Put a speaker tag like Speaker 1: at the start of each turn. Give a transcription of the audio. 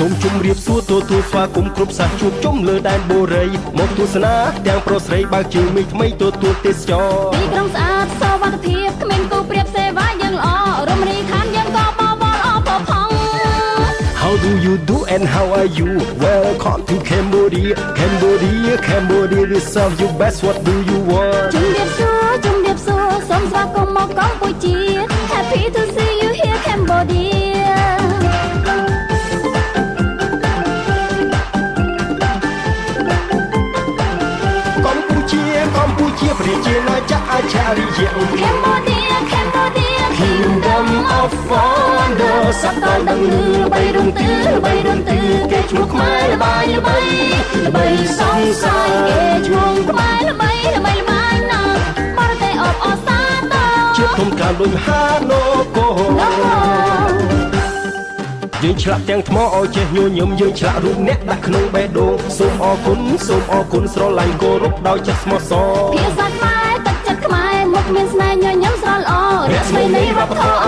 Speaker 1: សូមជម្រាបសួរទទួលស្វាគមន៍គ្រប់សាសជួបជុំលើដែនបូរីមកទស្សនាទាំងប្រុសស្រីបើកជើងមីថ្មីទទួលទេសចរ
Speaker 2: ទីក្រុងស្អាតសុវត្ថិភាពគ្មានគូប្រៀបសេវាយើងល្អរមរីខានយើងក៏បបលអបផង
Speaker 1: How do you do and how are you Welcome to Cambodia Cambodia reserve you best what do you want
Speaker 2: ជំរាបសួរសូមស្វាគមន៍មកកម្ពុជា Happy to see you here Cambodia
Speaker 1: កម្ពុជាប្រជាណាចក្រអច្ឆរិយៈ
Speaker 2: Cambodia
Speaker 1: Kingdom of Wonder សត្វតដឹងលឺបីរំទឺគេឈ្មោះខ្មែរល្បីសង្ស័យ
Speaker 2: គេឈ្មោះខ្មែរល្បីណាស់បរទេសអបអសាទរ
Speaker 1: ជាធំការដូចមហានគរយើងឆ្លាក់ទាំងថ្មឲ្យចេះញញឹមយើងឆ្លាក់រូបអ្នកដាក់ក្នុងបេះដូងសូមអរគុណស្រឡាញ់គោរពដោយចិត្តស្មោះសរ
Speaker 2: ភាសាខ្មែរទឹកចិត្តខ្មែរមុខមានស្នេហ៍ញញឹមស្រស់ល្អរាជស្រីនៃវប្បធម៌